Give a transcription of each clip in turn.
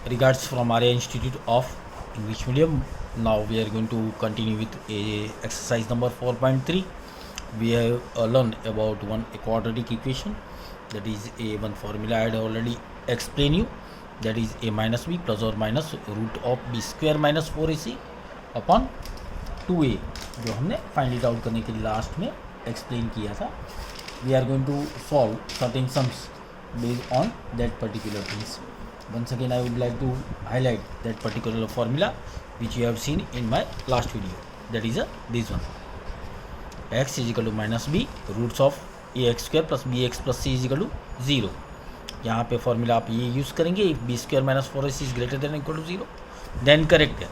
Regards from Arya Institute of English Medium. Now we are going to continue with exercise number 4.3. We have learned about a quadratic equation, that is a one formula I had already explained you, that is a minus b plus or minus root of b square minus 4ac upon 2a, जो हमने find it out करने के लिए last में explain किया था. We are going to solve certain sums based on that particular things. Once again I would like to highlight that particular formula which you have seen in my last video, that is this one, x is equal to minus b roots of ax square plus bx plus c is equal to 0. यहाँ पे formula आप ये use करेंगे. If B square minus 4ac is greater than equal to 0 then correct है,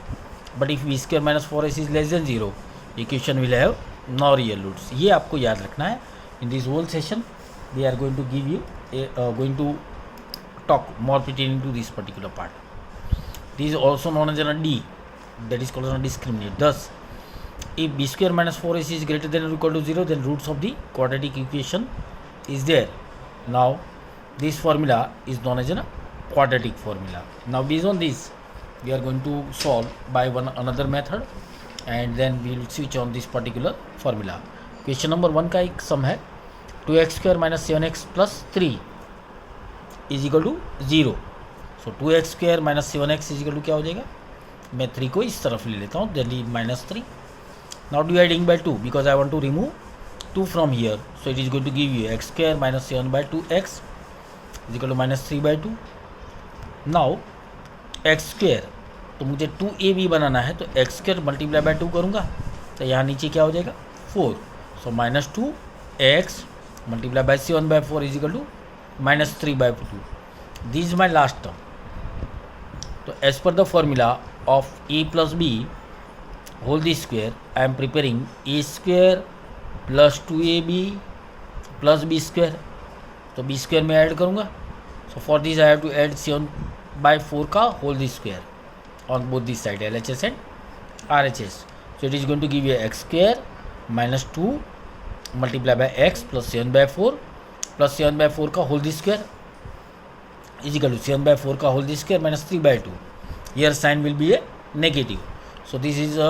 but if B square minus 4ac is less than 0 equation will have no real roots. ये आपको याद रखना है. In this whole session we are going to give you going to talk more pertaining to this particular part. This is also known as a D, that is called as a discriminant. Thus, if b square minus 4ac is greater than or equal to 0, then roots of the quadratic equation is there. Now, this formula is known as a quadratic formula. Now, based on this, we are going to solve by another method, and then we will switch on this particular formula. Question number 1 का एक sum है 2x square minus 7x plus 3 is equal to 0. So 2x square minus 7x is equal to क्या हो जाएगा, मैं 3 को इस तरफ ले लेता हूँ, दिल्ली minus 3. Now dividing by 2 because I want to remove 2 from here, so it is going to give you x square minus 7 by 2x is equal to minus 3 by 2. Now x square, तो मुझे 2ab बनाना है, तो x square multiply by 2 करूँगा तो यहाँ नीचे क्या हो जाएगा 4. So minus 2x multiply by 7 by 4 is equal to minus 3 by 2. This is my last term. So as per the formula of a plus b whole the square, I am preparing a square plus 2ab plus b square. तो b square में add करूँगा. So for this I have to add 7 by 4 का whole the square on both this side, LHS and RHS. So it is going to give you x square minus 2 multiply by X plus 7 by 4 plus 7 by 4 का whole the square is equal to 7 by 4 का whole the square minus 3 by 2. Here sign will be a negative. So this is a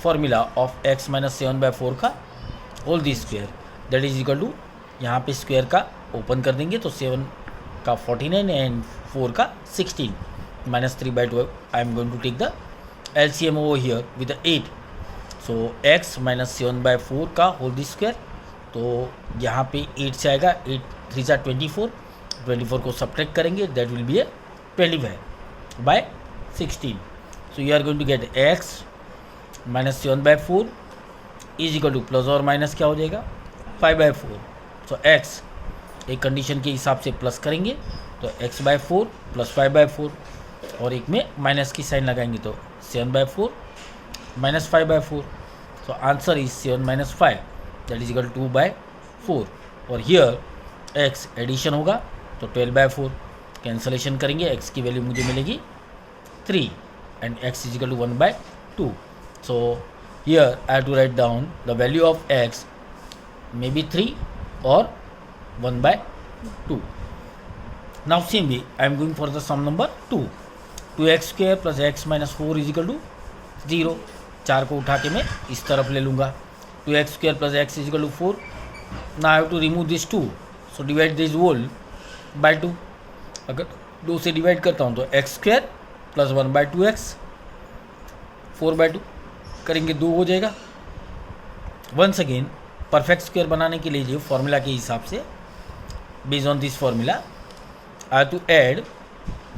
formula of X minus 7 by 4 का whole the square, that is equal to, यहाँ पे square का open कर देंगे तो 7 का 49 and 4 का 16 minus 3 by 2. I am going to take the LCM over here with 8. So X minus 7 by 4 का होल दी स्क्वायर, तो यहाँ पे 8 से आएगा, 8 3 जा 24 को सब्ट्रैक्ट करेंगे, that will be a 25 by 16. So you are going to get X minus 7 by 4 is equal to plus और माइनस क्या हो जाएगा 5 बाय 4. सो एक्स एक कंडीशन के हिसाब से प्लस करेंगे तो x बाय 4 प्लस 5 बाय 4, और एक में माइनस की साइन लगाएंगे तो 7 by 4 minus 5 by 4. So answer is 7 minus 5, that is equal 2 by 4. और हियर x एडिशन होगा तो 12 बाय 4, कैंसलेशन करेंगे, x की वैल्यू मुझे मिलेगी 3 and x is equal to 1 by 2. So here I have to write down the value of x may be 3 और 1 by 2. Now simply I am going for the sum number 2. 2x square plus x minus 4 is equal to 0. 4 को उठा के मैं इस तरफ ले लूँगा. 2x square plus x is equal to 4. Now I have to remove this 2, so divide this whole by 2. अगर 2 से डिवाइड करता हूँ तो x square plus 1 by 2x 4 by 2 करेंगे 2 हो जाएगा. वंस अगेन परफेक्ट स्क्वायर बनाने के लिए जो फॉर्मूला के हिसाब से based on this formula I have to add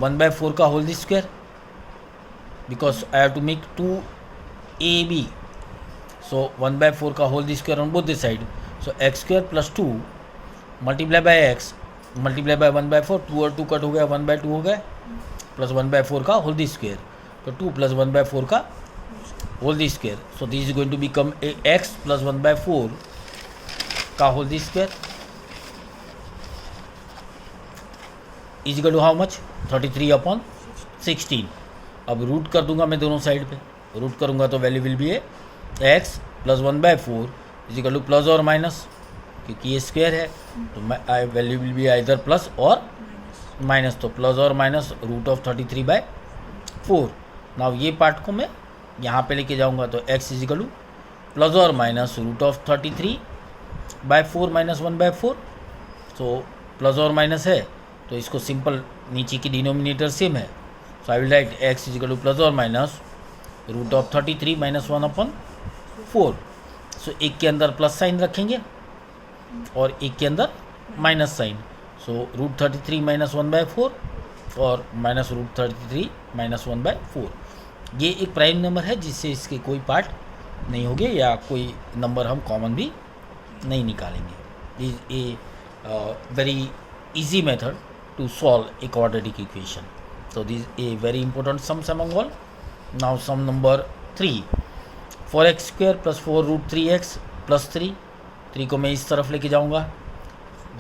1 by 4 का whole this square because I have to make 2ab. So 1 by 4 का whole the square on both the side. So x square plus 2 multiply by X multiply by 1 by 4, 2 और 2 cut हो गया, 1 by 2 हो गया, plus 1 by 4 का whole the square, तो 2 plus 1 by 4 का whole the square. So this is going to become a x plus 1 by 4 का whole the square is equal to how much 33 upon 16. अब root कर दूंगा मैं दोनों साइड पे, रूट करूंगा तो value will be a x plus 1 by 4 is equal to plus और माइनस, क्योंकि ये स्क्वायर है तो value will be either plus और माइनस, तो प्लस और माइनस रूट ऑफ 33/4। नाउ ये पार्ट को मैं यहाँ पे लेके जाऊँगा, तो x is equal to plus और minus root of 33/4 minus 1/4। So plus और माइनस है तो इसको सिंपल, नीचे की डिनोमिनेटर सेम है, so I will write x is equal to plus और minus root of 33 minus 1/4। So एक के अंदर प्लस साइन रखेंगे और एक के अंदर minus sign, so root 33 minus 1/4 और माइनस रूट 33 माइनस 1/4। ये एक प्राइम नंबर है जिससे इसके कोई पार्ट नहीं होंगे या कोई नंबर हम कॉमन भी नहीं निकालेंगे। Is a very easy method to solve a quadratic equation. So this is a very important sum among all. Now sum number 3, 4x square plus 4 root 3x plus 3 को मैं इस तरफ लेके जाऊंगा,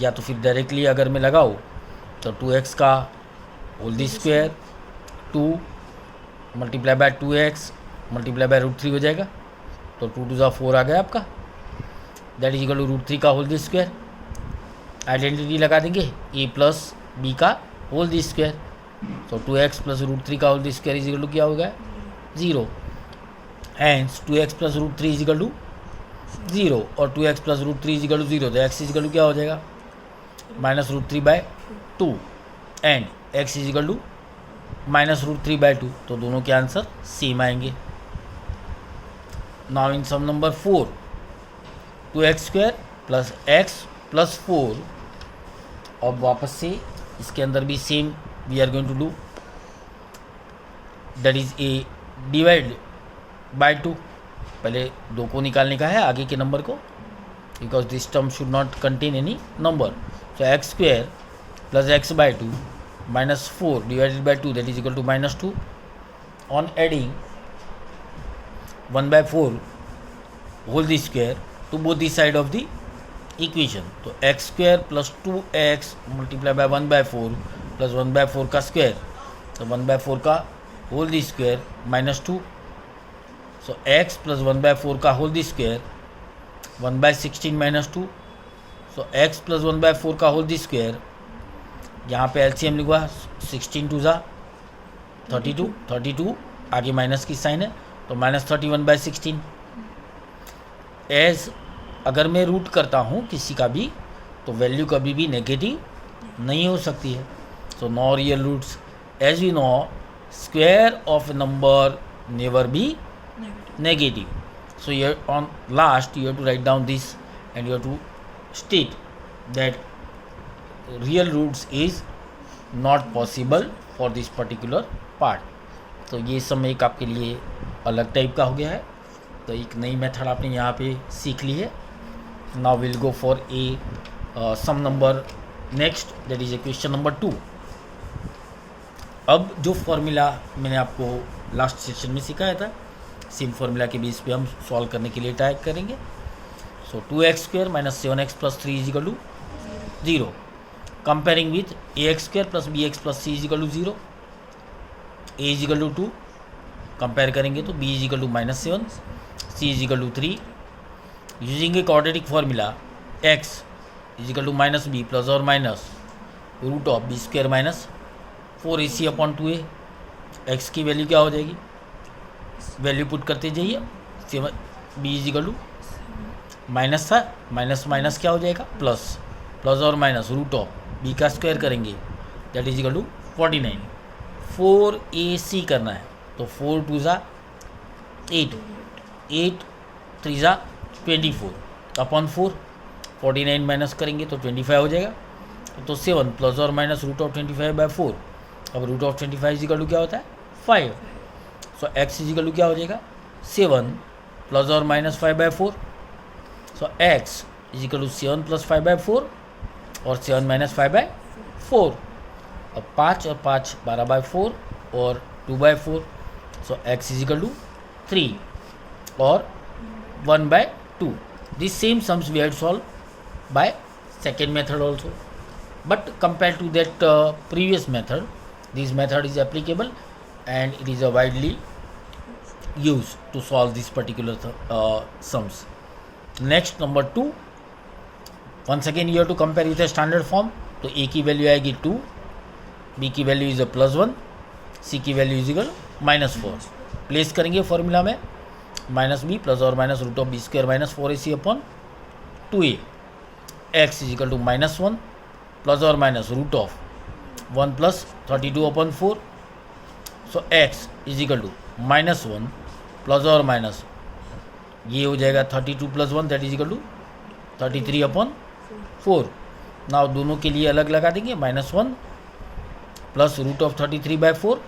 या तो फिर डायरेक्टली अगर मैं लगाऊँ तो 2x का whole square 2 multiply by 2x multiply by root 3 हो जाएगा, तो 2 2 ज़ा 4 आ गया आपका, that is equal to root 3 का होल स्क्वायर। आइडेंटिटी लगा देंगे a प्लस बी का होल स्क्वायर, तो 2x प्लस रूट 3 का whole square is equal to क्या होगा 0, hence 2x plus root 3 is equal to 0 और 2x plus root 3 is equal to 0, तो x इज इक्वल टू क्या हो जाएगा minus root 3/2 and x is equal to minus root 3/2, तो दोनों के आंसर सेम आएंगे। Now in sum number 4, 2x square plus x plus 4, और वापस से इसके अंदर भी same we are going to do, that is a divide by 2। पहले 2 को निकालने का है आगे के नंबर को, because this term should not contain any number, so x square plus x/2 minus 4 divided by 2 that is equal to minus 2, on adding 1/4 whole square to both the side of the equation, तो x square plus 2x multiply by 1/4 plus 1/4 का square, तो 1/4 का whole square minus 2, so x plus 1/4 का whole square 1/16 minus 2, so x plus 1/4 का whole square, यहाँ पे LCM लिखवा 16 2 ज़ा 32 आगे माइनस की साइन है, तो माइनस 31/16। एज अगर मैं रूट करता हूँ किसी का भी तो वैल्यू कभी भी नेगेटिव नहीं हो सकती है, so no real roots, as we know square of number never be negative, so you on last you have to write down this and you have to state that real roots is not possible for this particular part. तो ये सब एक आपके लिए अलग type का हो गया है, तो एक नई मेथड आपने यहाँ पे सीख ली है। Now will go for a some number next, that is a question number 2। अब जो फॉर्मूला मैंने आपको लास्ट सेशन में सिखाया था, सेम फॉर्मूला के बेस पे हम सॉल्व करने के लिए ट्राई करेंगे। So 2x square minus 7x plus 3 is equal to 0, comparing with ax square plus bx plus c is equal to 0, a is equal to 2 compare करेंगे तो b is equal to minus 7, c is equal to 3, using a quadratic formula x is equal to minus B plus और minus root of B square minus 4ac upon 2a। x की value क्या हो जाएगी, value put करते जाइए, b is equal to minus था, minus minus क्या हो जाएगा प्लस, प्लस और माइनस रूट ऑफ b का स्क्वायर करेंगे that is equal to 49, 4ac करना है तो 4 2 ज़ा 8, 8 3 ज़ा 24 अपॉन 4, 49 माइनस करेंगे तो 25 हो जाएगा, तो 7 प्लस और माइनस रूट ऑफ 25/4, अब root of 25 is equal to क्या होता है 5, so x is equal to क्या हो जाएगा 7 प्लस और minus 5/4, so x is equal to 7 plus 5/4 और 7 माइनस 5/4, अब 5 और 5 12/4 और 2/4, सो x इज इक्वल टू 3 और 1/2। These same sums we had solved by second method also, but compared to that previous method, this method is applicable and it is widely used to solve this particular sums. Next number 2, once again you have to compare with a standard form, तो a की value आएगी 2, B की value is +1, C की value is equal -4. Place करेंगे formula में -b plus और minus root of B square minus 4ac upon 2a. x is equal to -1 plus और minus root of 1 plus 32 upon 4. So x is equal to -1 plus और minus ये हो जाएगा 32 plus 1 that is equal to 33 upon 4. Now दोनों के लिए अलग लगा देंगे -1 प्लस रूट ऑफ 33/4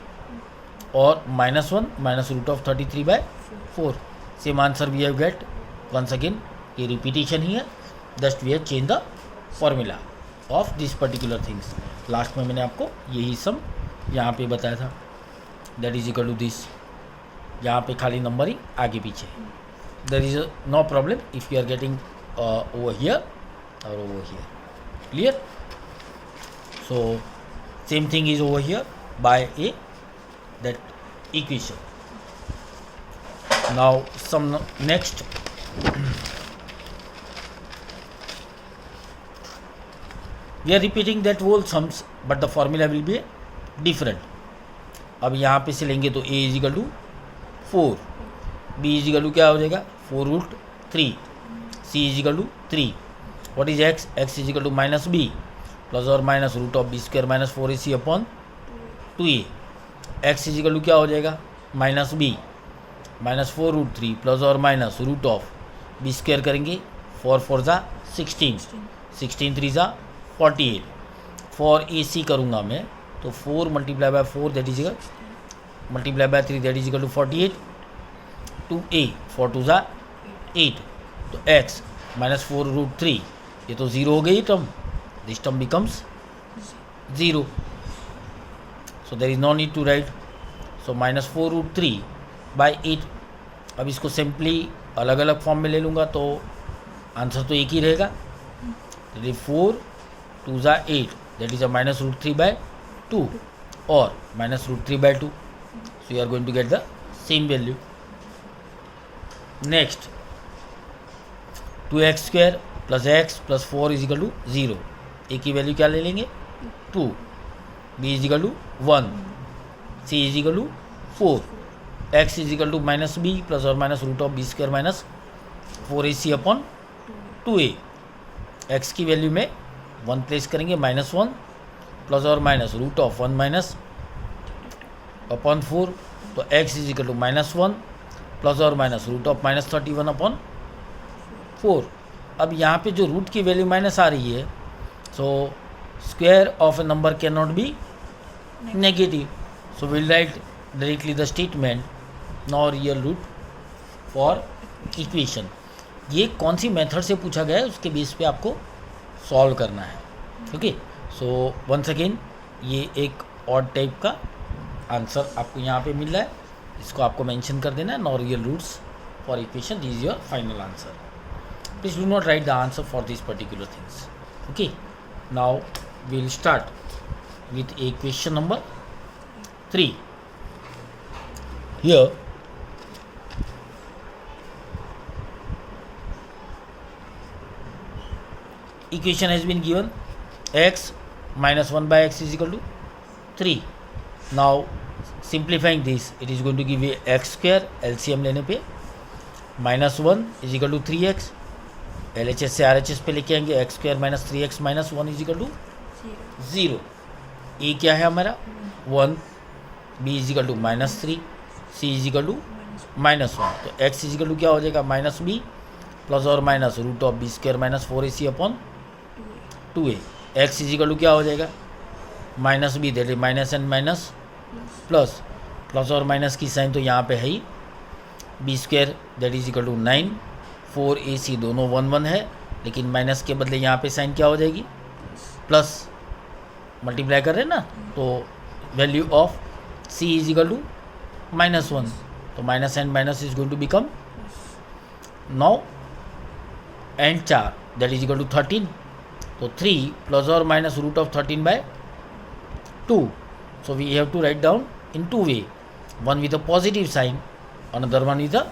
और -1 minus root of 33/4. Same answer we have get. Once again ये रिपीटिशन ही है, just we have change the formula of this particular things. Last में मैंने आपको यही सम यहाँ पे बताया था, that is equal to this. यहाँ पे खाली नंबर ही आगे पीछे. There is no problem if you are getting over here और over here. Clear? So same thing is over here by a that equation. Now some next we are repeating that whole sums but the formula will be different. अब यहाँ पे से लेंगे तो a is equal to 4, b is equal to क्या हो जाएगा 4√3, c is equal to 3. what is x? x is equal to -b plus और minus root of B square minus 4ac upon 2a. x is equal to क्या हो जाएगा -b -4√3 plus और minus root of B square करेंगे 4 4 ज़ा 16, 16 3 ज़ा 48. For ac करूँगा मैं तो 4 × 4 that is equal × 3 that is equal to 48. 2a 4 2 ज़ा 8. तो x -4√3 ये तो ज़ीरो हो गई term. This term becomes 0. So there is no need to write. So -4√3 by 8. अब इसको सिंपली अलग अलग फॉर्म में ले लूँगा तो आंसर तो एक ही रहेगा. 4 2 ज़ा 8 दैट इज -√3/2 और -√3/2. So you are going to get the same value. Next 2x² plus x plus 4 is equal to 0. A की वैल्यू क्या ले लेंगे 2, B is equal to 1, C is equal to 4, x is equal to -b plus और minus root of B square minus 4ac upon 2a. X की value में 1 place करेंगे -1 plus और minus root of 1 minus upon 4. तो x is equal to -1 plus और minus root of -31 upon 4. अब यहाँ पे जो रूट की वैल्यू माइनस आ रही है, so square of a number cannot be negative. So we'll write directly the statement no real root for equation. ये कौन सी मेथड से पूछा गया है उसके बेस पे आपको सॉल्व करना है. ओके, सो वंस अगेन ये एक ऑड टाइप का आंसर आपको यहाँ पे मिल रहा है, इसको आपको मेंशन कर देना है. No real roots for equation, this is your final answer. Please do not write the answer for this particular things. Okay, now we'll start with a question number 3. Here equation has been given x -1/x is equal to 3. Now simplifying this, it is going to give a x². LCM लेने पे -1 is equal to 3x. LHS से RHS पे लेके आएंगे x² - 3x - 1 is equal to 0. ए क्या है हमारा 1, b is equal to -3, c is equal to -1. तो x इज इक्वल टू क्या हो जाएगा -b प्लस और minus root of b² minus 4ac upon 2a. x is equal to क्या हो जाएगा -b that is minus and minus plus और minus की साइन तो यहाँ पे है ही. b² that is equal to 9, 4ac दोनों 1 1 है, लेकिन माइनस के बदले यहाँ पे साइन क्या हो जाएगी प्लस. मल्टीप्लाई कर रहे हैं ना, तो value of c is equal to -1. तो minus and minus is going to become 9 and 4 that is equal to 13. तो 3 प्लस और minus root of 13/2. So we have to write down in 2 way, one with a positive sign, another one with a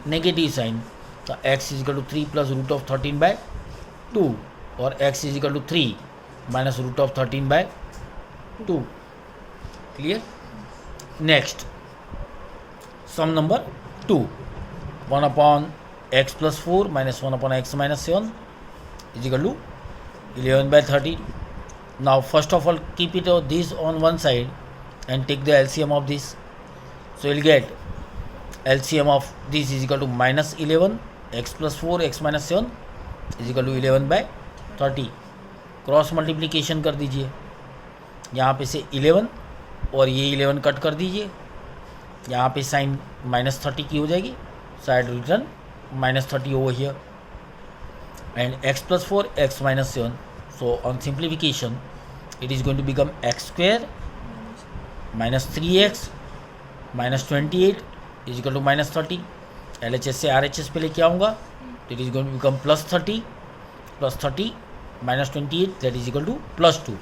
negative sign. तो x is equal to 3 plus root of 13/2 और x is equal to 3 minus root of 13/2. Clear? Next, sum number 2. 1 upon x plus 4 minus 1 upon x minus 7 is equal to 11 by 30. Now first of all keep it this on one side and take the LCM of this. So you'll get LCM of this is equal to minus 11 x plus 4 x minus 7 is equal to 11 by 30. Cross multiplication कर दीजिए, यहाँ पे से 11 और ये 11 cut कर दीजिए, यहाँ पे साइन माइनस 30 की हो जाएगी, side return minus 30 over here and x plus 4 x minus 7. So on simplification it is going to become x square minus 3x minus 28 is equal to minus 30. LHS से RHS पे लेके आऊँगा तो it is going to become plus 30 minus 28 that is equal to plus 2.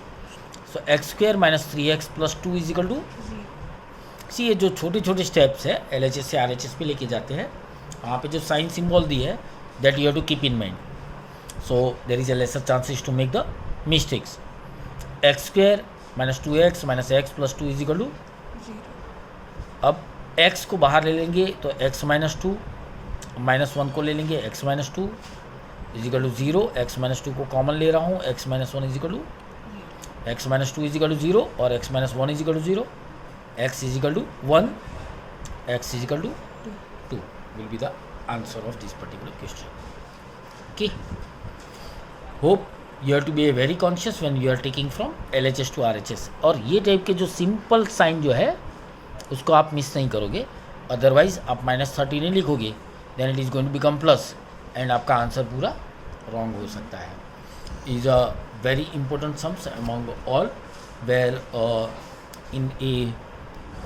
So x square minus 3x plus 2 is equal to, सी ये जो छोटे छोटे steps है LHS से RHS पे लेके जाते हैं, वहाँ पे जो साइन सिंबल दी है that you have to keep in mind. So there is a lesser chances to make the mistakes. X square minus 2x minus x plus 2 is equal to 0. अब x को बाहर ले लेंगे तो x minus 2 minus 1 को ले लेंगे x minus 2 is equal to 0. x minus 2 को कॉमन ले रहा हूँ, x minus 1 is equal to x minus 2 is equal to 0 और x minus 1 is equal to 0. x is equal to 1, x is equal to 2 will be the answer of this particular question. Okay. Hope you have to be very conscious when you are taking from LHS to RHS. और ये type के जो simple sign जो है उसको आप miss नहीं करोगे, अदरवाइज आप माइनस 30 नहीं लिखोगे, then it is going to become plus and आपका आंसर पूरा रॉन्ग हो सकता है. Is a very important sums among all where in a,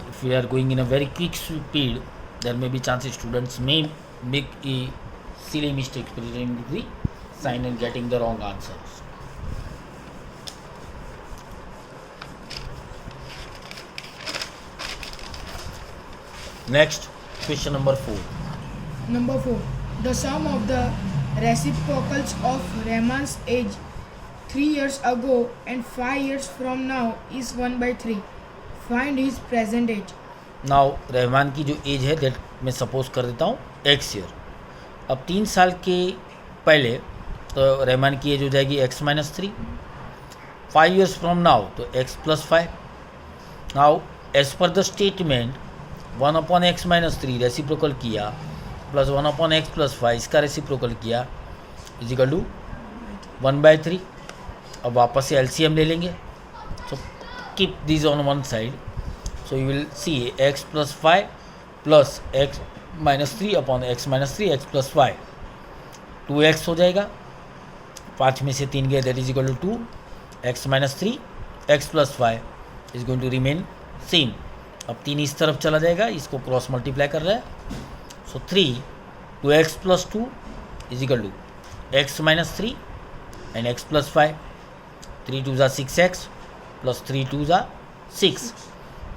if we are going in a very quick speed, there may be chances students may make a silly mistake presenting the sign and getting the wrong answers. Next, question number 4. Number 4. The sum of the reciprocals of Rahman's age 3 years ago and 5 years from now is 1 by 3. Find his present age. Now Rahman की जो as है that मैं suppose कर देता हूँ x year. अब 3 साल के पहले तो रहमान की एज हो जाएगी x minus 3. 5 years from now तो x plus 5. Now as per the statement 1 upon x minus 3 reciprocal किया प्लस 1 upon x plus 5 इसका रेसिप्रोकल किया इज इक्वल टू 1 by 3. अब वापस से LCM ले लेंगे. सो keep these on one side, so you will see x plus 5 plus x minus 3 upon x minus 3 x plus 5 2x हो जाएगा. 5 में से 3 गए that is equal to 2. x minus 3 x plus 5 is going to remain same. अब 3 इस तरफ चला जाएगा, इसको क्रॉस मल्टीप्लाई कर रहा है. सो 3 2x plus 2 is equal to x minus 3 and x plus 5. 3 2s are 6x plus 3 2s are 6,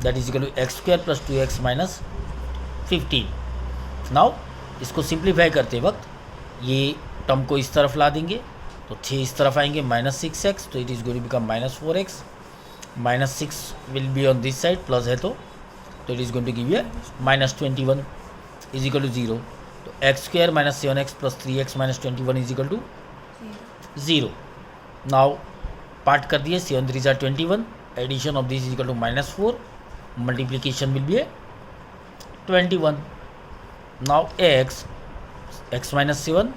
that is equal to x square plus 2x minus 15. Now इसको सिंप्लीफाई करते वक्त ये टर्म को इस तरफ ला देंगे तो 6 इस तरफ आएंगे माइनस 6x, तो it is going to become minus 4x. Minus 6 will be on this side, plus है तो it is going to give you minus 21 is equal to 0. तो x square minus 7x plus 3x minus 21 is equal to 0. Now part कर दिए, 7 3 are 21, addition of this is equal to minus 4, multiplication will be 21. Now x minus 7,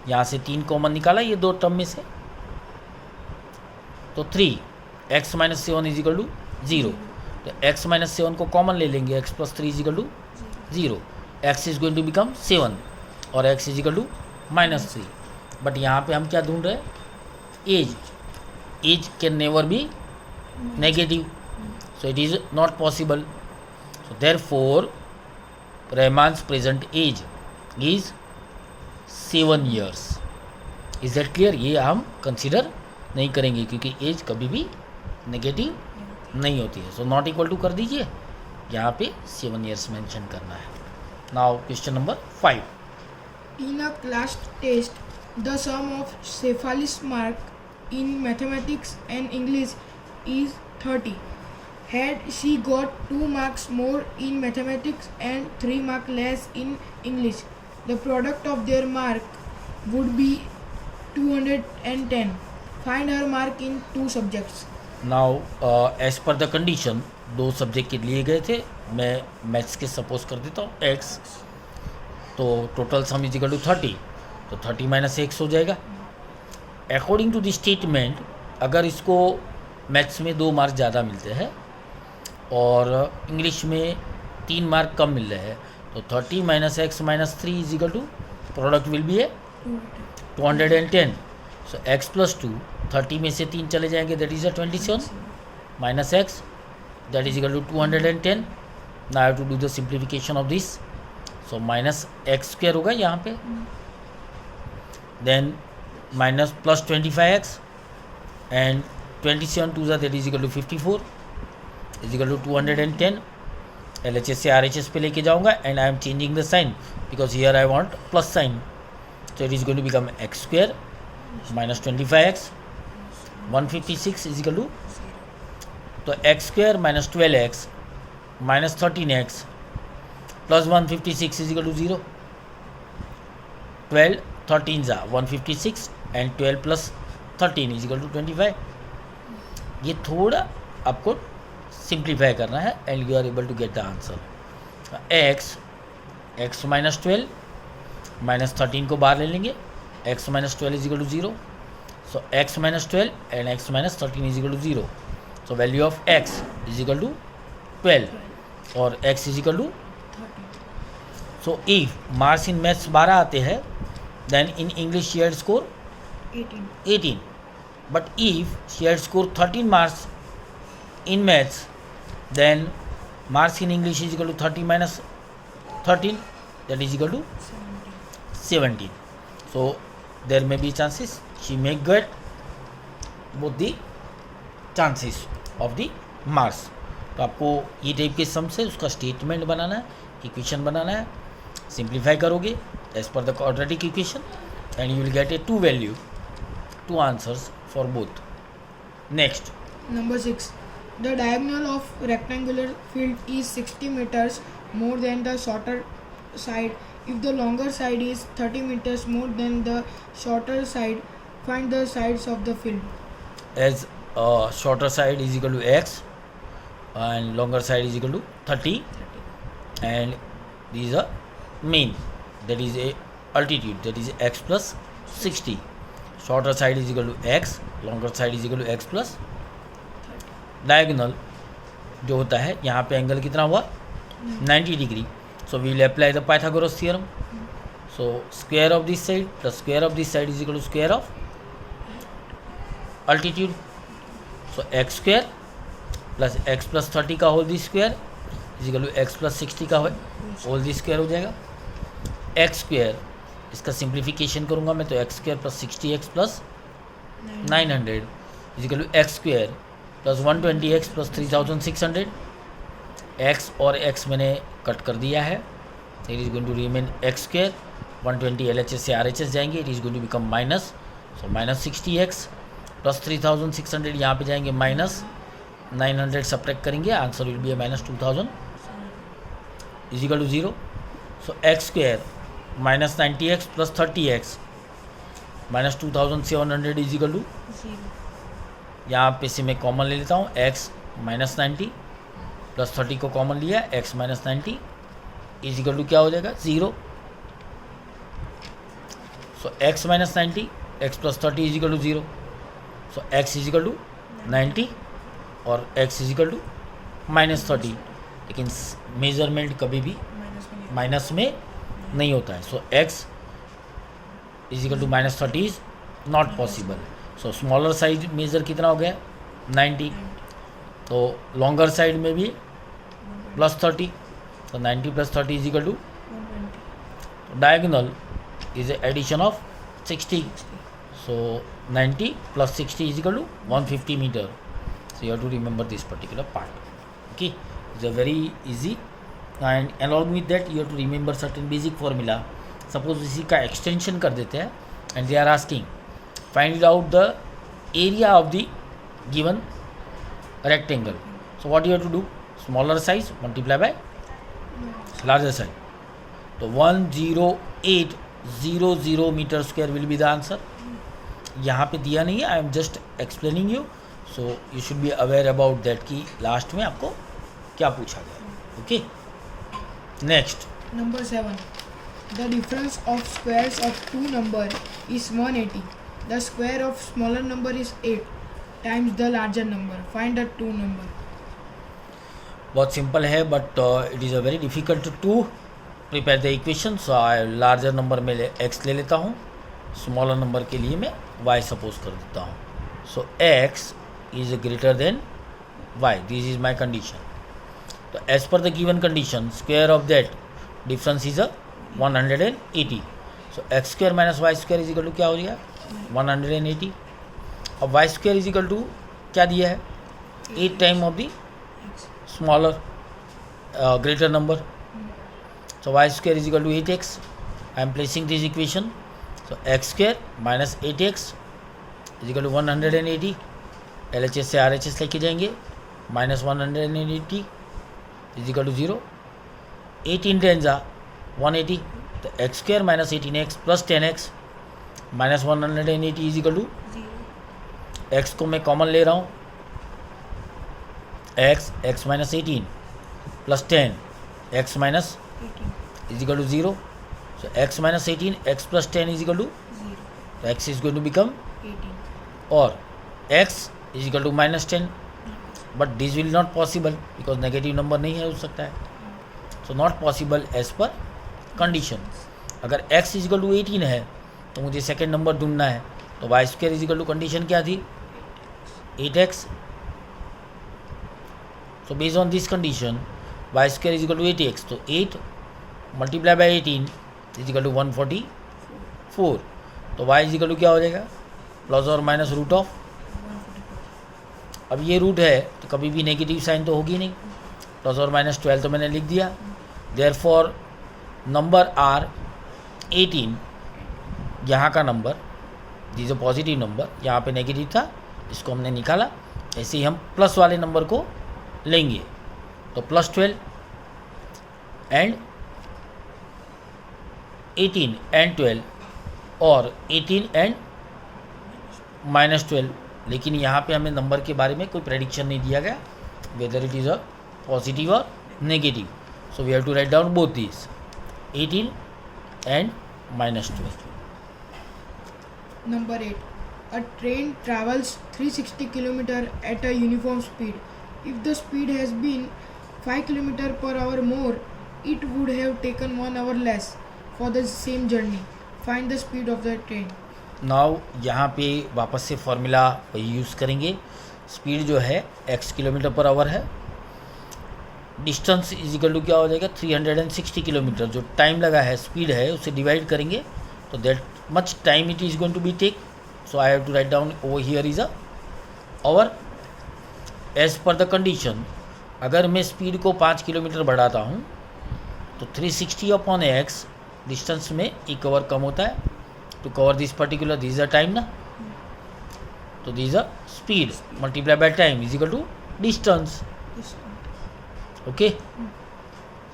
यहाँ से 3 common निकाला ये दो term में से, तो 3 x minus 7 is equal to 0. तो x माइनस 7 को कॉमन ले लेंगे, x plus 3 is equal to 0. x is going to become 7 और x is equal to minus 3. But यहाँ पे हम क्या ढूंढ रहे हैं? Age can never be negative, so it is not possible. So therefore Rahman's present age is 7 years. Is that clear? ये हम कंसिडर नहीं करेंगे क्योंकि एज कभी भी नेगेटिव नहीं होती है. सो नॉट इक्वल टू कर दीजिए, यहाँ पे 7 years मेंशन करना है. Now question number 5. In a class test, the sum of Cephal's mark in mathematics and English is 30. Had she got 2 marks more in mathematics and 3 marks less in English, the product of their mark would be 210. Find her mark in 2 subjects. Now as per the condition 2 subject के लिए गए थे. मैं maths के suppose कर देता हूँ x, तो total sum is equal to 30, तो 30 माइनस x हो जाएगा. अकॉर्डिंग टू द स्टेटमेंट अगर इसको मैथ्स में 2 मार्क ज़्यादा मिलते हैं और इंग्लिश में 3 मार्क कम मिल रहे हैं, तो 30 minus x minus 3 is equal to product will be a 210. So x plus 2, 30 में से 3 चले जाएंगे, that is a 27 minus x, that is equal to 210. Now have to do the simplification of this. So minus x square होगा यहाँ पे, then minus plus 25x and 27 to that is equal to 54 is equal to 210. LHS से RHS पे लेके जाऊँगा and I am changing the sign because here I want plus sign. So it is going to become x square minus 25x 156 is equal to, तो x square minus 12x minus 13x plus 156 is equal to 0. 12 13 जा 156 and 12 plus 13 is equal to 25. ये थोड़ा आपको simplify करना है and you are able to get the answer. x minus 12 minus 13 को बाहर ले लेंगे, x minus 12 is equal to 0. So x minus 12 and x minus 13 is equal to 0. So value of x is equal to 12 और x is equal to 30. So if marks in maths 12 आते हैं then in English she had score 18. But if she had score 13 marks in maths then marks in English is equal to 30 minus 13 that is equal to 17. So there may be chances she may get both the chances of the marks. तो आपको ये type के सम से उसका statement बनाना है, equation बनाना है, simplify करोगे as per the quadratic equation and you will get a 2 value 2 answers for both. Next Number 6. The diagonal of rectangular field is 60 meters more than the shorter side. If the longer side is 30 meters more than the shorter side, find the sides of the field. as shorter side is equal to x and longer side is equal to 30 and these are mean, that is a altitude, that is x plus 60. Shorter side is equal to x, longer side is equal to x plus diagonal जो होता है यहाँ पे angle कितना हुआ 90 degree. So we will apply the Pythagoras theorem. So square of this side plus square of this side is equal to square of altitude. So x square plus x plus 30 का whole the square is equal to x plus 60 का whole the square हो जाएगा. x square इसका simplification करूँगा मैं तो x square plus 60x plus 900 is equal to x square plus 120x plus 3600. x और x मैंने कट कर दिया है. It is going to remain x square 120 LHS से RHS जाएंगे, it is going to become minus, so minus 60x plus 3600 यहाँ पे जाएंगे माइनस 900 सब्ट्रैक्ट करेंगे, answer will be minus 2000 is equal to 0. So x square minus 90x plus 30x minus 2700 is equal to, यहाँ पे से मैं common ले लेता हूँ, x माइनस 90 प्लस 30 को कॉमन लिया, x minus 90 is equal to क्या हो जाएगा 0. So x minus 90 x plus 30 is equal to 0. So x is equal to 90 और x is equal to minus 30. लेकिन मेजरमेंट कभी भी माइनस में नहीं होता है. So x is equal to minus 30 is not possible. So smaller size measure कितना हो गया 90, तो लॉन्गर साइड में भी प्लस 30, तो 90 plus 30 is equal to diagonal is addition of 60. So 90 plus 60 is equal to 150 metre. So you have to remember this particular part. Okay, it's a very easy and along with that you have to remember certain basic formula. Suppose इसी का extension कर देते हैं and they are asking find out the area of the given rectangle. So what you have to do? Smaller size multiply by larger size. So 10800 metre square will be the answer. यहाँ पे दिया नहीं है, I am just explaining you. So you should be aware about that कि last में आपको क्या पूछा गया. Okay, next. Number 7. The difference of squares of two number is 180. The square of smaller number is 8 times the larger number. Find the two number. बहुत simple है, but it is a very difficult to prepare the equation. So larger number में x ले लेता हूँ, smaller number के लिए मैं Y suppose कर देता हूँ. So x is greater than y. This is my condition. तो as per the given condition square of that difference is 180. So x square minus y square is equal to क्या हो गया? 180. अब y square is equal to क्या दिया है? 8 time of the smaller greater number. So y square is equal to 8x. I am placing this equation. So x square minus 8x is equal to 180. LHS से RHS लेके जाएंगे. Minus 180 is equal to 0. 18 tens are 180. तो x square minus 18x plus 10x minus 180 is equal to 0. x को मैं common ले रहा हूँ. x minus 18 plus 10 x minus 18 is equal to 0. So x minus 18 x plus 10 is equal to 0. So x is going to become 18 or x is equal to minus 10. But this will not possible because negative number नहीं है हो सकता है. So not possible as per condition. अगर x is equal to 18 है तो मुझे second number ढूंढना है. तो y square is equal to condition क्या थी? 8x. So based on this condition, y square is equal to 8x. So 8 multiplied by 18 is equal to 144. तो y is equal to क्या हो जाएगा? प्लस और माइनस रूट ऑफ. अब ये root है तो कभी भी नेगेटिव साइन तो होगी नहीं. प्लस और माइनस 12 तो मैंने लिख दिया. Therefore number are 18. यहाँ का number this a positive number, यहाँ पे नेगेटिव था, इसको हमने निकाला. ऐसे ही हम प्लस वाले नंबर को लेंगे. तो प्लस 12 एंड 18 एंड 12 और 18 एंड माइनस 12. लेकिन यहाँ पे हमें नंबर के बारे में कोई प्रेडिक्शन नहीं दिया गया whether it is a positive और negative. So we have to write down both this 18 and minus 12. Number 8. A train travels 360 km at a uniform speed. If the speed has been 5 km per hour more, it would have taken 1 hour less for the same journey. Find the speed of the train. Now यहाँ पे वापस से formula वही use करेंगे. Speed जो है x kilometre per our है. Distance is equal to क्या हो जाएगा? 360 किलोमीटर. जो टाइम लगा है स्पीड है उससे डिवाइड करेंगे तो that much time it is going to be take. So I have to write down over here is a hour. As per the condition अगर मैं स्पीड को 5 किलोमीटर बढ़ाता हूँ तो 360 अपॉन एक्स डिस्टेंस में एक आवर कम होता है. To cover this particular this is a time ना, तो this is a speed multiply by time is equal to distance. Okay,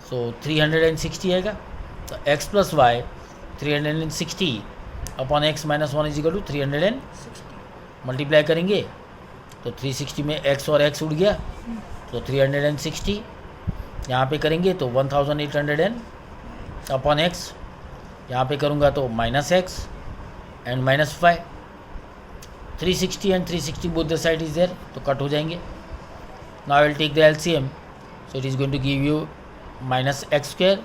so 360 आएगा. तो x प्लस y 360 upon x minus 1 is equal to 360. Multiply करेंगे तो 360 में x और x उड़ गया तो 360. यहाँ पे करेंगे तो 1800 अपॉन एक्स. यहाँ पे करूँगा तो minus x and minus 5. 360 and 360 both the side is there तो कट हो जाएंगे. Now I will take the LCM. So it is going to give you minus x square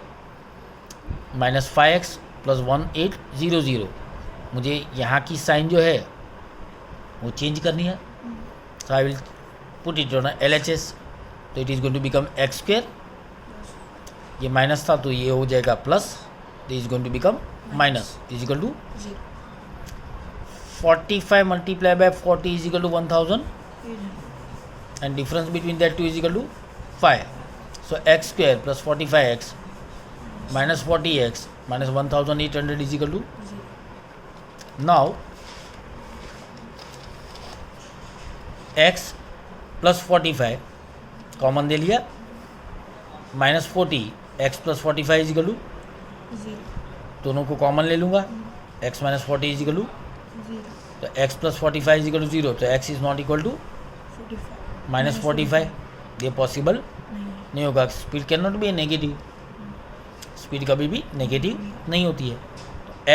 minus 5x plus 1800. मुझे यहाँ की साइन जो है वो change करनी है. So I will put it on LHS. तो it is going to become x square. ये माइनस था तो ये हो जाएगा plus. This is going to become minus is equal to 45 multiplied by 40 is equal to 1000 and difference between that two is equal to 5. So x square plus 45x minus 40x minus 1800 is equal to 0. Now x plus 45 common ले लिया, -40 x plus 45 is equal to, 0 दोनों को common ले लूँगा, x minus 40 is equal to, 0 तो x plus 45 is equal to 0, तो x is not equal to 45 -45, ये possible नहीं है। नहीं होगा। Speed can not be negative, speed कभी भी नेगेटिव नहीं होती है। तो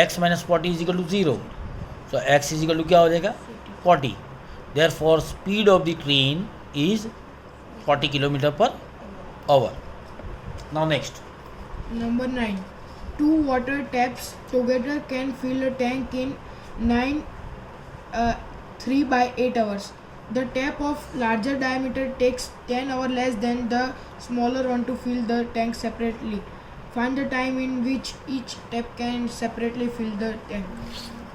x minus 40 is equal to 0, तो x इज इक्वल टू क्या हो जाएगा 40, therefore speed of the train is 40 kilometre per hour. Now next, Number 9. Two water taps together can fill a tank in 3/8 hours. The tap of larger diameter takes 10 hours less than the smaller one to fill the tank separately. Find the time in which each tap can separately fill the tank.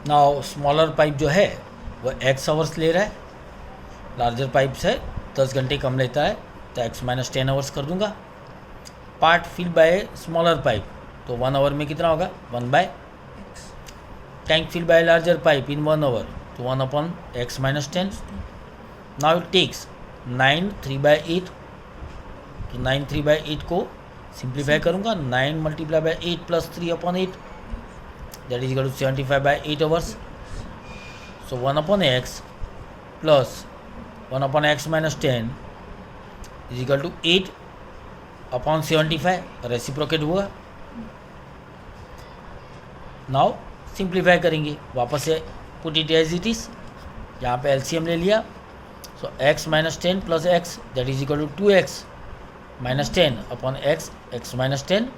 Now smaller pipe जो है वो x hours ले रहा है, larger pipe से 10 घंटे कम लेता है, तो x माइनस 10 आवर्स कर दूंगा। Part fill by smaller pipe, तो 1 आवर में कितना होगा 1/x। Tank fill by larger pipe in 1 hour, तो 1/x minus 10। Now it takes 9 3/8, तो 9 3/8 को सिंप्लीफाई करूँगा, 9 multiply by 8 plus 3/8, that is equal to 75/8 hours. So 1/x plus 1/x minus 10 is equal to 8/75, reciprocate हुआ। Now simplify करेंगे, वापस से put it as it is, यहाँ पे एलसीएम ले लिया, so x minus 10 plus x that is equal to 2x minus 10 upon x, x minus 10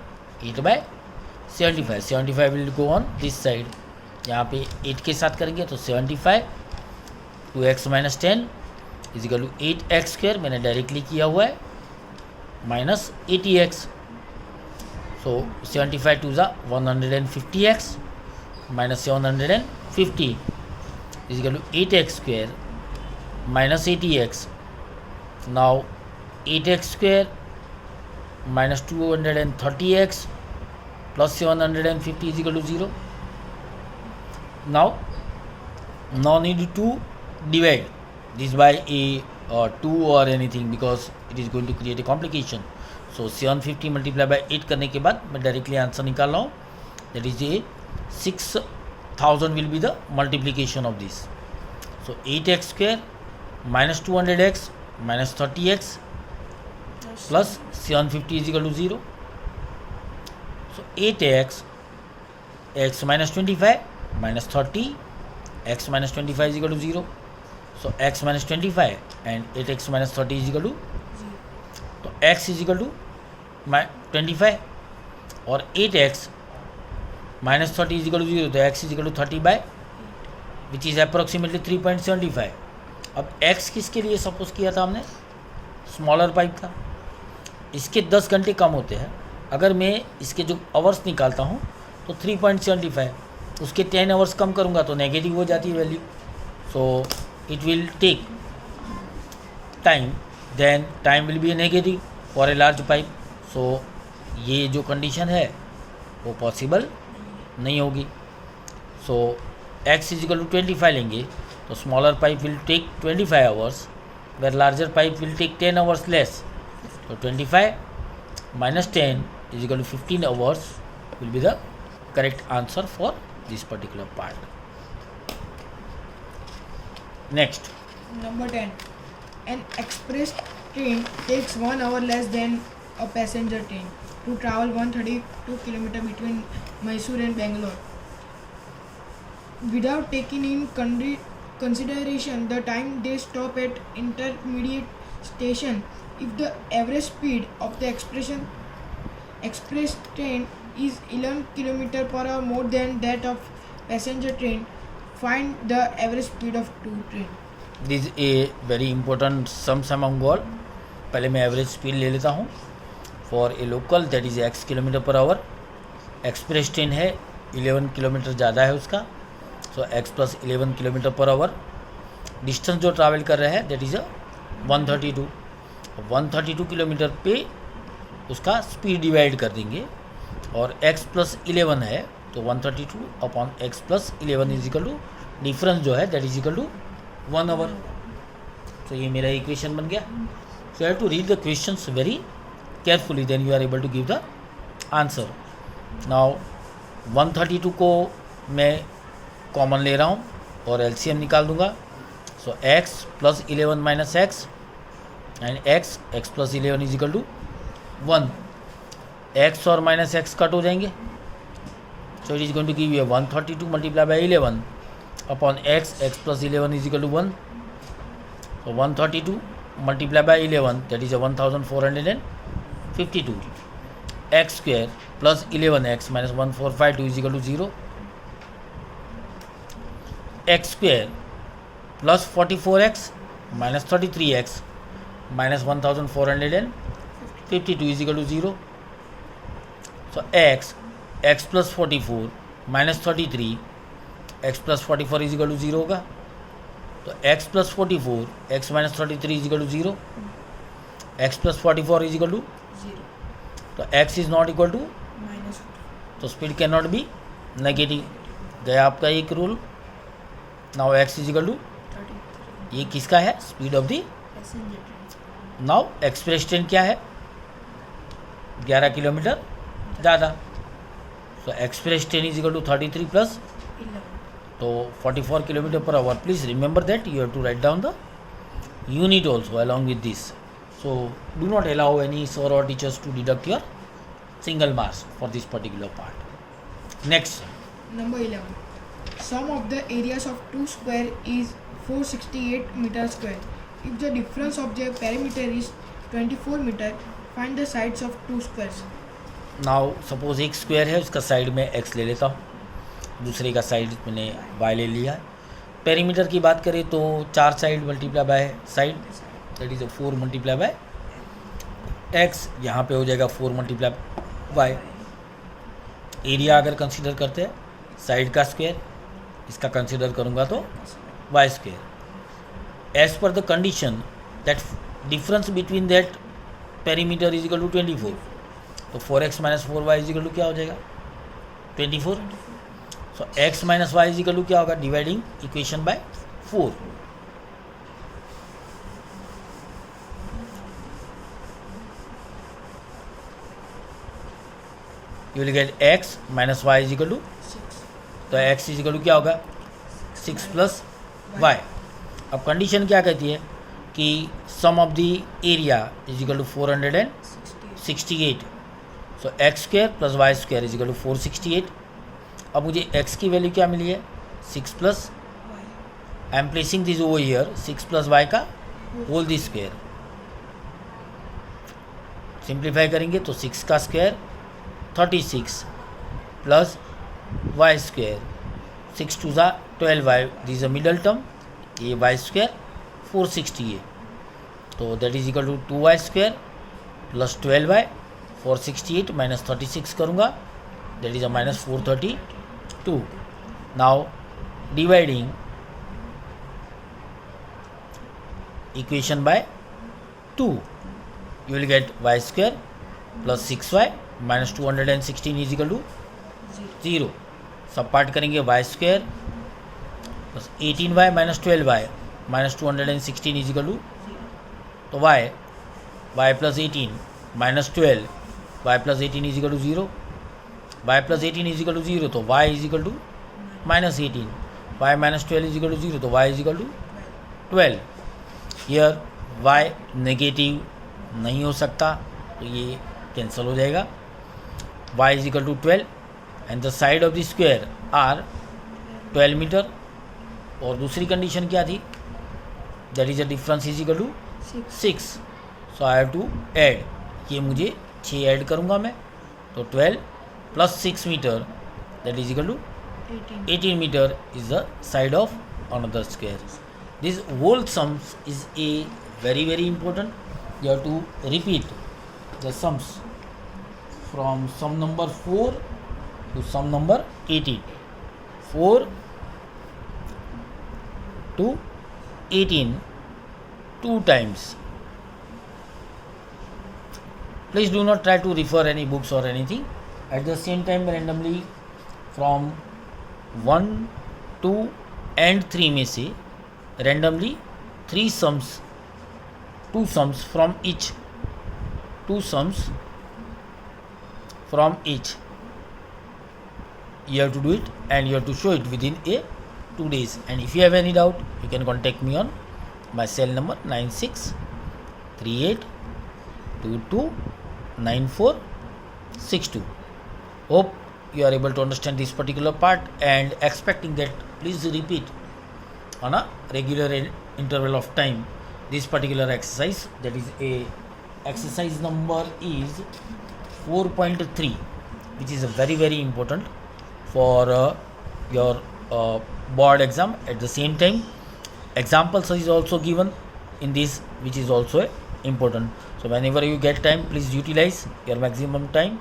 8/75, 75 will go on this side, यहाँ पे 8 के साथ करेंगे तो 75, 2x minus 10 is equal to 8x square, मैंने डायरेक्टली किया हुआ है, minus 80x, so 75 twos 150x minus 750 is equal to 8x square minus 80x। Now 8x square minus 230x plus 750 is equal to 0। Now no need to divide this by a 2 or anything because it is going to create a complication. So 750 multiply by 8 करने के बाद मैं directly answer निकाल रहा हूँ, that is a 6000 will be the multiplication of this. So 8x square minus 200x minus 30x plus 750 is equal to 0. So 8x x minus 25 minus 30 x minus 25 is equal to 0. So x minus 25 and 8x minus 30 is equal to, तो x is equal to 25 और 8x minus 30 is equal to 0, तो x is equal to 30 by which is approximately 3.75. अब x किसके लिए suppose किया था हमने, smaller pipe था, इसके 10 घंटे कम होते हैं, अगर मैं इसके जो आवर्स निकालता हूँ तो 3.75, उसके 10 आवर्स कम करूँगा तो नेगेटिव हो जाती है value, so it will take time, then time will be a negative for a large pipe, so ये जो कंडीशन है वो पॉसिबल नहीं होगी। So x is equal to 25 लेंगे तो smaller pipe will take 25 hours where larger pipe will take 10 hours less, तो 25 minus 10 is equal to 15 hours will be the correct answer for this particular part. Next, Number 10. An express train takes 1 hour less than a passenger train to travel 132 km between Mysore and Bangalore. Without taking in consideration the time they stop at intermediate station, if the average speed of the express train is 11 km per hour more than that of passenger train, find the average speed of two train. this is a very important sums among all. पहले मैं average speed ले लेता हूँ for a local, that is x kilometre per our. Express train है 11 kilometre ज़्यादा है उसका, सो x plus 11 kilometre per our. Distance जो ट्रैवल कर रहा है दैट इज़ 132 किलोमीटर पे उसका स्पीड डिवाइड कर देंगे, और x प्लस 11 है तो 132 upon x plus 11 is equal to difference जो है that is equal to 1 hour. तो ये मेरा इक्वेशन बन गया। So you have to read the questions very carefully, then you are able to give the answer. Now 132 को मैं common ले रहा हूँ और एलसीएम निकाल दूंगा. So x plus 11 minus x and x plus 11 is equal to 1. x और minus x cut हो जाएंगे. So it is going to give you 132 multiply by 11 upon x plus 11 is equal to 1. So 132 multiplied by 11, that is a 1452. X square plus 11x minus 1452 is equal to 0. X square plus 44x minus 33x minus 1452 is equal to 0. So x plus 44 minus 33, x plus 44 is equal to 0 होगा. तो x plus 44 x minus 33 is equal to 0. x plus 44 is equal to 0. तो x is not equal to minus. तो speed can not be negative. गया आपका एक rule. Now x is equal to, ये किसका है? Speed of the. Now expression क्या है? 11 किलोमीटर ज़्यादा. So expression is equal to 33 plus 11. तो 44 kilometre per hour. Please remember that you have to write down the unit also along with this. So do not allow any sir और teachers to deduct your single marks for this particular part. Next, Number 11. Sum of the areas of two square is 468 meter square. If the difference of their perimeter is 24 meter, find the sides of two squares. Now suppose एक square है, उसका side में x ले लेता हूँ, दूसरे का side मैंने y ले लिया है. पेरीमीटर की बात करें तो 4 side multiply by side, that is 4 multiply by x. यहाँ पे हो जाएगा 4 मल्टीप्लाई y. एरिया अगर कंसीडर करते हैं साइड का स्क्वायर, इसका कंसीडर करूँगा तो y square. As per the condition that difference between that perimeter is equal to 24. तो 4x minus 4y is equal to क्या हो जाएगा? 24. So x minus y is equal to क्या होगा? Dividing equation by 4. You will get x minus y is equal to, तो x is equal to क्या होगा? 6 plus y. अब condition क्या कहती है कि sum of the area is equal to 468. So x square plus y square is equal to 468. अब मुझे x की वैल्यू क्या मिली है? 6 plus, I am placing this over here, 6 plus y का होल दी स्क्वायर. सिंप्लीफाई करेंगे तो 6 का square 36 plus y square, 6 twos 12y, this a middle term, ये y स्क्वायर 460 है. तो that is equal to 2y square plus 12y, 468 minus 36 करूँगा, that is a minus 432. Now dividing equation by 2, you will get y square plus 6y minus 216 is equal to 0. सब part करेंगे y square plus 18y minus 12y minus 216 is equal to, तो y plus 18 minus 12, y plus 18 is equal to 0. y plus 18 is equal to 0, तो y is equal to minus 18. y minus 12 is equal to 0, तो y is equal to 12. Here y negative नहीं हो सकता, तो ये cancel हो जाएगा. y is equal to 12 and the side of the square are 12 metre. और दूसरी कंडीशन क्या थी? That is a difference is equal to 6. So I have to add, ये मुझे 6 ऐड करूँगा मैं, तो 12 plus 6 metre that is equal to 18 metre is the side of another square. This whole sums is a very important. You have to repeat the sums from sum number 4 to sum number 18. 4 to 18 2 times. Please do not try to refer any books or anything. At the same time, randomly from 1, 2 and 3 में से randomly 3 sums two sums from each. Two sums from each. You have to do it and you have to show it within 2 days. And if you have any doubt, you can contact me on my cell number 9638229462. Hope you are able to understand this particular part, and expecting that please repeat on a regular interval of time this particular exercise. That is a exercise number is 4.3, which is a very important for your board exam. At the same time, examples is also given in this, which is also important. So whenever you get time, please utilize your maximum time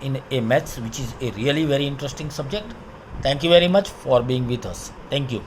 in a maths, which is a really very interesting subject. Thank you very much for being with us. Thank you.